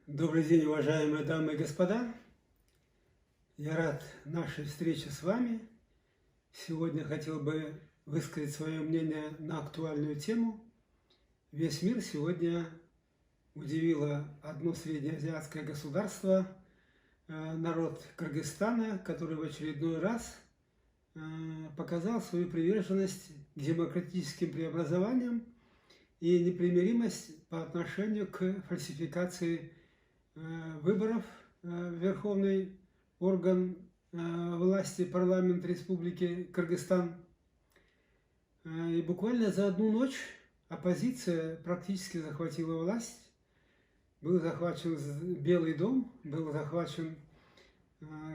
Добрый день, уважаемые дамы и господа! Я рад нашей встрече с вами. Сегодня хотел бы высказать свое мнение на актуальную тему. Весь мир сегодня удивило одно среднеазиатское государство, народ Кыргызстана, который в очередной раз показал свою приверженность к демократическим преобразованиям и непримиримость по отношению к фальсификации выборов в Верховный орган власти, парламент Республики Кыргызстан. И буквально за одну ночь оппозиция практически захватила власть. Был захвачен Белый дом, был захвачен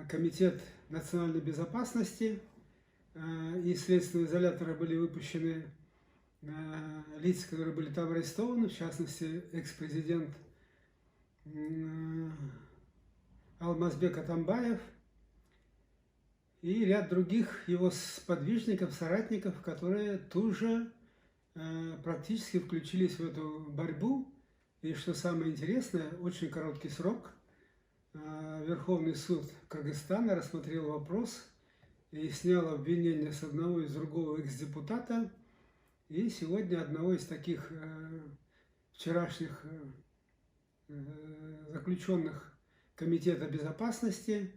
Комитет национальной безопасности, и следственные изоляторы были выпущены лица, которые были там арестованы, в частности, экс-президент Алмазбек Атамбаев и ряд других его сподвижников, соратников, которые тут же практически включились в эту борьбу. И что самое интересное, очень короткий срок Верховный суд Кыргызстана рассмотрел вопрос и снял обвинения с одного и с другого экс-депутата. И сегодня одного из таких вчерашних заключенных Комитета безопасности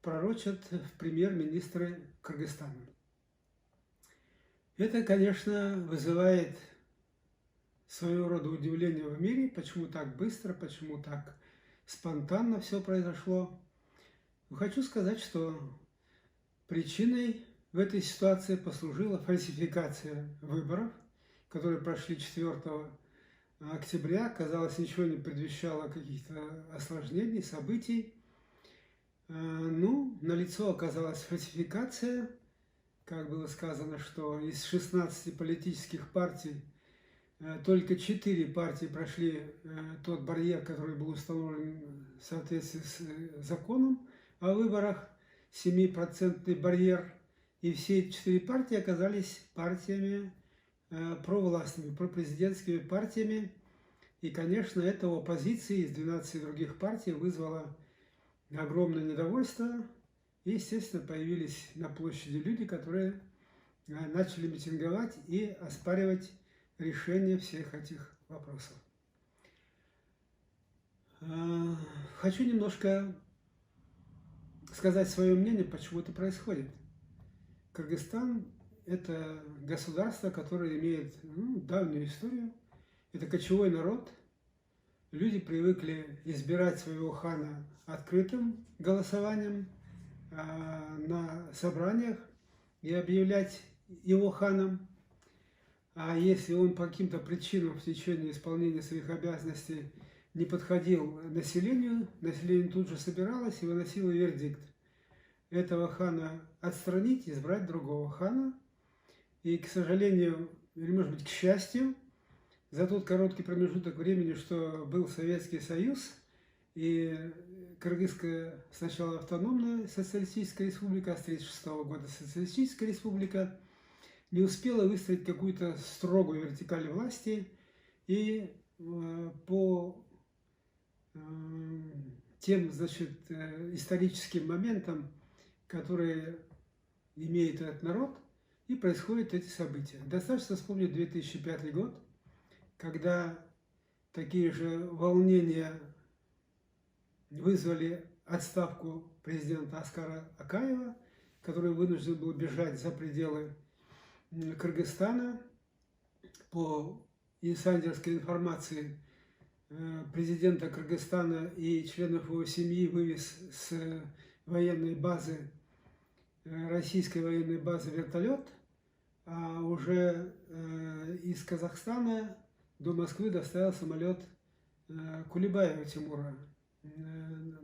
пророчат в премьер-министры Кыргызстана. Это, конечно, вызывает своего рода удивление в мире, почему так быстро, почему так спонтанно все произошло. Но хочу сказать, что причиной в этой ситуации послужила фальсификация выборов, которые прошли 4 октября. Казалось, ничего не предвещало каких-то осложнений, событий. Ну, налицо оказалась фальсификация. Как было сказано, что из 16 политических партий только 4 партии прошли тот барьер, который был установлен в соответствии с законом о выборах, 7% барьер. И все 4 партии оказались партиями провластными, пропрезидентскими партиями. И, конечно, это у оппозиции из 12 других партий вызвало огромное недовольство. И, естественно, появились на площади люди, которые начали митинговать и оспаривать решение всех этих вопросов. Хочу немножко сказать свое мнение, почему это происходит. Кыргызстан – это государство, которое имеет давнюю историю. Это кочевой народ. Люди привыкли избирать своего хана открытым голосованием на собраниях и объявлять его ханом. А если он по каким-то причинам в течение исполнения своих обязанностей не подходил населению, население тут же собиралось и выносило вердикт: этого хана отстранить, избрать другого хана. И, к сожалению, или, может быть, к счастью, за тот короткий промежуток времени, что был Советский Союз и Кыргызская сначала автономная социалистическая республика, а с 1936 года социалистическая республика, не успела выстроить какую-то строгую вертикаль власти, и по тем, значит, историческим моментам, которые имеет этот народ, и происходят эти события. Достаточно вспомнить 2005 год, когда такие же волнения вызвали отставку президента Аскара Акаева, который вынужден был бежать за пределы Кыргызстана. По инсайдерской информации, президента Кыргызстана и членов его семьи вывез с военной базы, российской военной базы, вертолет, а уже из Казахстана до Москвы доставил самолет Кулебаева Тимура.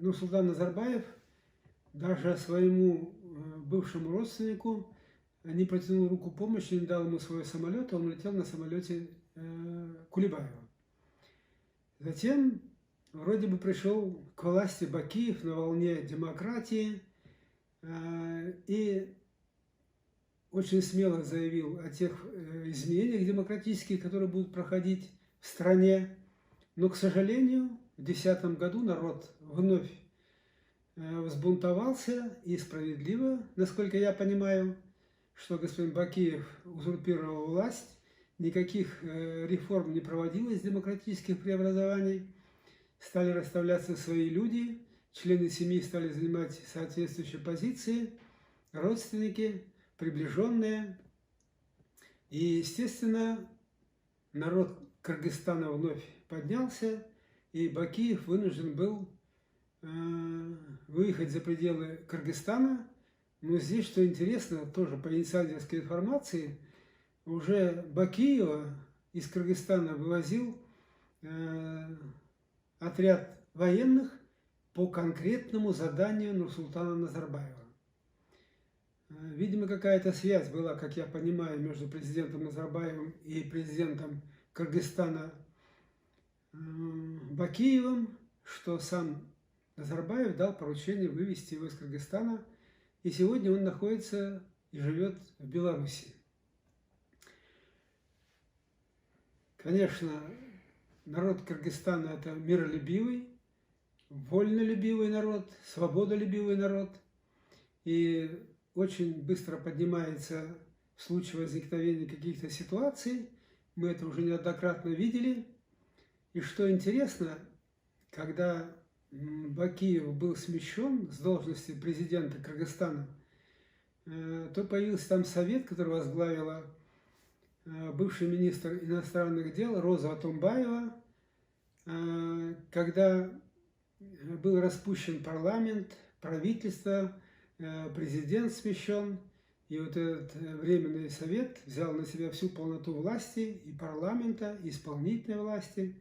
Нурсултан Назарбаев даже своему бывшему родственнику не протянул руку помощи, не дал ему свой самолет, он летел на самолете Кулебаева. Затем вроде бы пришел к власти Бакиев на волне демократии и очень смело заявил о тех изменениях демократических, которые будут проходить в стране. Но, к сожалению, в 2010 году народ вновь взбунтовался, и справедливо, насколько я понимаю, что господин Бакиев узурпировал власть, никаких реформ не проводилось, демократических преобразований, стали расставляться свои люди, члены семьи стали занимать соответствующие позиции, родственники, приближенные. И, естественно, народ Кыргызстана вновь поднялся, и Бакиев вынужден был выехать за пределы Кыргызстана. Но здесь, что интересно, тоже по инсайдерской информации, уже Бакиева из Кыргызстана вывозил отряд военных по конкретному заданию Нурсултана Назарбаева. Видимо, какая-то связь была, как я понимаю, между президентом Назарбаевым и президентом Кыргызстана Бакиевым, что сам Назарбаев дал поручение вывести его из Кыргызстана, и сегодня он находится и живет в Беларуси. Конечно, народ Кыргызстана – это миролюбивый, вольнолюбивый народ, свободолюбивый народ, и очень быстро поднимается в случае возникновения каких-то ситуаций. Мы это уже неоднократно видели. И что интересно, когда Бакиев был смещен с должности президента Кыргызстана, то появился там совет, который возглавила бывший министр иностранных дел Роза Атамбаева. Когда был распущен парламент, правительство, президент смещен, и вот этот временный совет взял на себя всю полноту власти, и парламента, и исполнительной власти.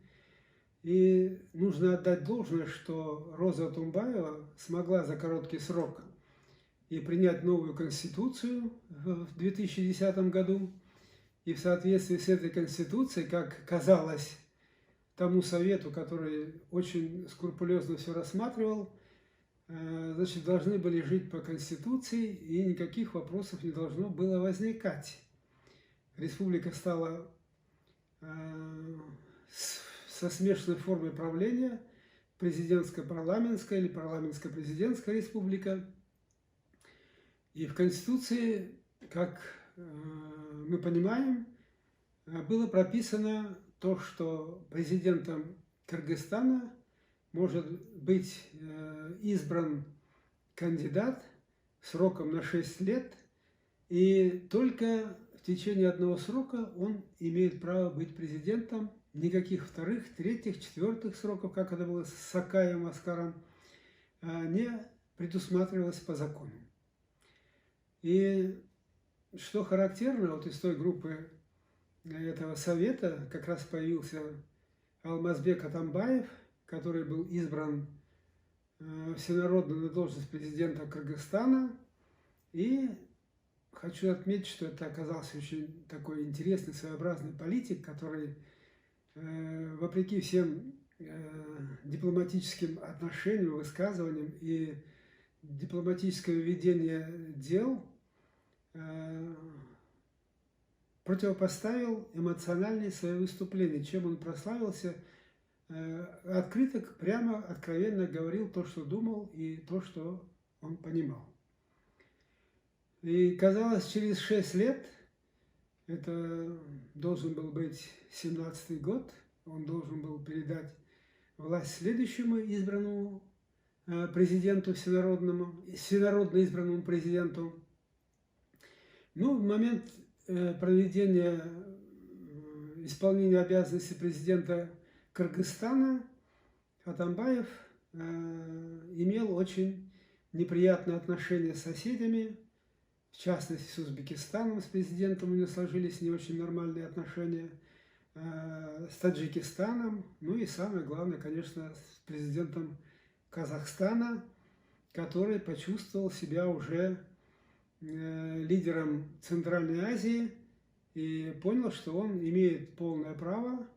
И нужно отдать должное, что Роза Атамбаева смогла за короткий срок и принять новую конституцию в 2010 году. И в соответствии с этой конституцией, как казалось тому совету, который очень скрупулезно все рассматривал, значит, должны были жить по конституции, и никаких вопросов не должно было возникать. Республика стала со смешанной формой правления, президентско-парламентская или парламентско-президентская республика. И в Конституции, как мы понимаем, было прописано то, что президентом Кыргызстана может быть избран кандидат сроком на 6 лет, и только в течение одного срока он имеет право быть президентом. Никаких вторых, третьих, четвертых сроков, как это было с Сакаевым Оскаром, не предусматривалось по закону. И что характерно, вот из той группы этого совета как раз появился Алмазбек Атамбаев, который был избран всенародно на должность президента Кыргызстана. И хочу отметить, что это оказался очень такой интересный, своеобразный политик, который, вопреки всем дипломатическим отношениям, высказываниям и дипломатическое ведение дел, противопоставил эмоциональные свои выступления, чем он прославился. Открыто, прямо, откровенно говорил то, что думал, и то, что он понимал. И казалось, через 6 лет, это должен был быть 17-й год, он должен был передать власть следующему избранному президенту, всенародно избранному президенту. Ну, в момент проведения исполнения обязанностей президента Кыргызстана Атамбаев имел очень неприятные отношения с соседями, в частности с Узбекистаном, с президентом у него сложились не очень нормальные отношения, с Таджикистаном, ну и самое главное, конечно, с президентом Казахстана, который почувствовал себя уже лидером Центральной Азии и понял, что он имеет полное право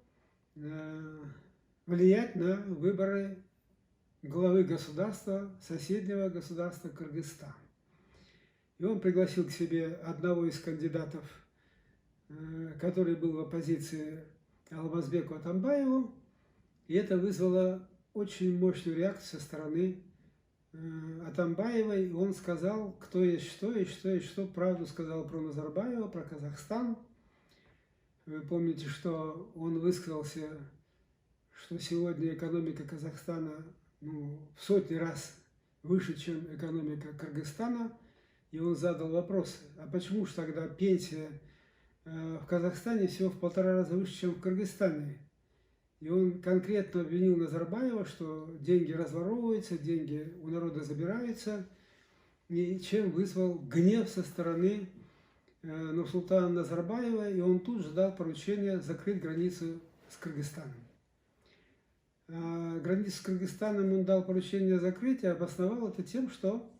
влиять на выборы главы государства, соседнего государства Кыргызстан. И он пригласил к себе одного из кандидатов, который был в оппозиции, Алмазбеку Атамбаеву, и это вызвало очень мощную реакцию со стороны Атамбаевой. Он сказал, кто есть что, и что есть что. Правду сказал про Назарбаева, про Казахстан. Вы помните, что он высказался, что сегодня экономика Казахстана в сотни раз выше, чем экономика Кыргызстана. И он задал вопрос, а почему же тогда пенсия в Казахстане всего в 1,5 раза выше, чем в Кыргызстане? И он конкретно обвинил Назарбаева, что деньги разворовываются, деньги у народа забираются, и чем вызвал гнев со стороны Нурсултана Назарбаева, и он тут же дал поручение закрыть границу с Кыргызстаном. Границу с Кыргызстаном он дал поручение закрыть и обосновал это тем, что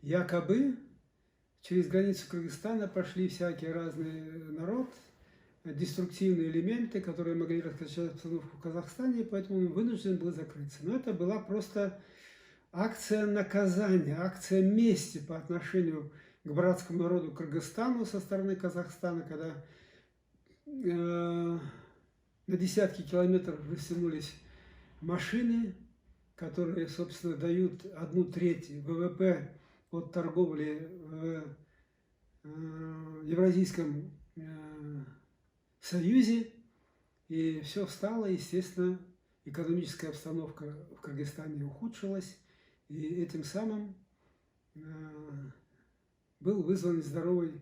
якобы через границу Кыргызстана прошли всякие разные народ, деструктивные элементы, которые могли раскачать обстановку в Казахстане, и поэтому он вынужден был закрыться. Но это была просто акция наказания, акция мести по отношению к братскому народу Кыргызстану со стороны Казахстана, когда на десятки километров растянулись машины, которые, собственно, дают 1/3 ВВП от торговли в Евразийском Союзе, и все встало, естественно, экономическая обстановка в Кыргызстане ухудшилась, и этим самым был вызван нездоровый,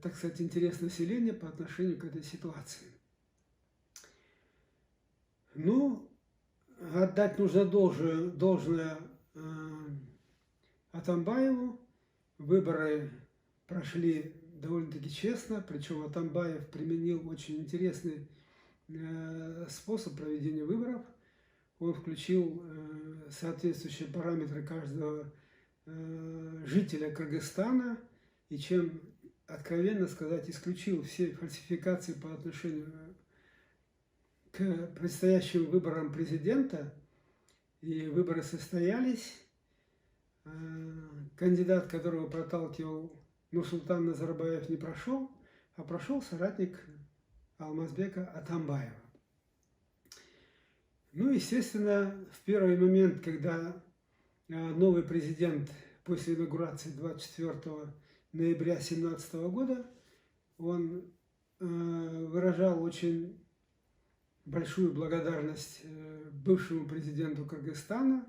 так сказать, интерес населения по отношению к этой ситуации. Ну, отдать нужно должное Атамбаеву. Выборы прошли довольно-таки честно, причем Атамбаев применил очень интересный способ проведения выборов. Он включил соответствующие параметры каждого жителя Кыргызстана, и чем, откровенно сказать, исключил все фальсификации по отношению к предстоящим выборам президента, и выборы состоялись. Кандидат, которого проталкивал Нурсултан Назарбаев, не прошел, а прошел соратник Алмазбека Атамбаева. Ну, естественно, в первый момент, когда новый президент после инаугурации 24 ноября 2017 года, он выражал очень большую благодарность бывшему президенту Кыргызстана,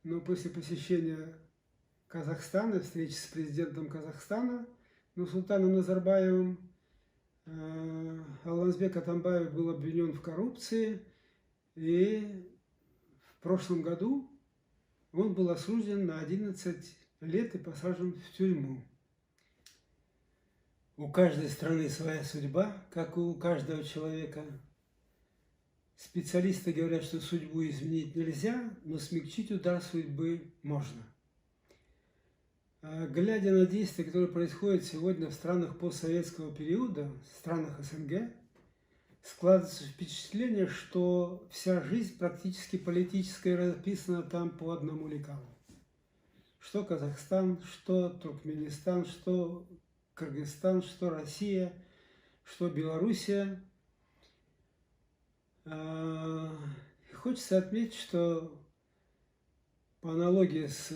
но после посещения Казахстана, встречи с президентом Казахстана Нурсултаном Назарбаевым, Алмазбек Атамбаев был обвинен в коррупции, и в прошлом году он был осужден на 11 лет и посажен в тюрьму. У каждой страны своя судьба, как и у каждого человека. Специалисты говорят, что судьбу изменить нельзя, но смягчить удар судьбы можно. Глядя на действия, которые происходят сегодня в странах постсоветского периода, в странах СНГ, складывается впечатление, что вся жизнь практически политическая расписана там по одному лекалу. Что Казахстан, что Туркменистан, что Кыргызстан, что Россия, что Белоруссия. Хочется отметить, что по аналогии с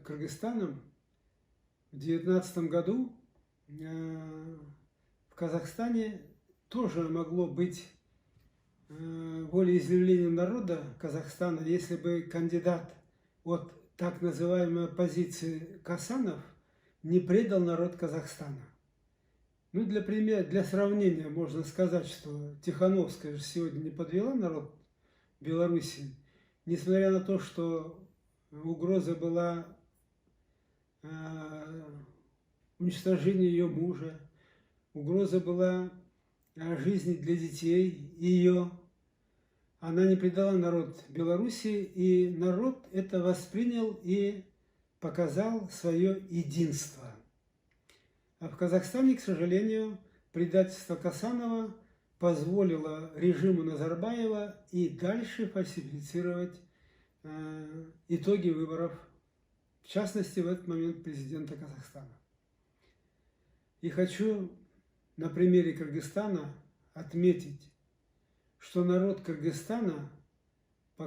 Кыргызстаном, в 2019 году в Казахстане тоже могло быть волеизъявлением народа Казахстана, если бы кандидат от так называемой оппозиции Касанов не предал народ Казахстана. Ну, для примера, для сравнения можно сказать, что Тихановская же сегодня не подвела народ Беларуси, несмотря на то, что угроза была уничтожения ее мужа, угроза была жизни для детей ее. Она не предала народ Беларуси, и народ это воспринял и показал свое единство. А в Казахстане, к сожалению, предательство Касанова позволило режиму Назарбаева и дальше фальсифицировать итоги выборов, в частности, в этот момент президента Казахстана. И хочу на примере Кыргызстана отметить, что народ Кыргызстана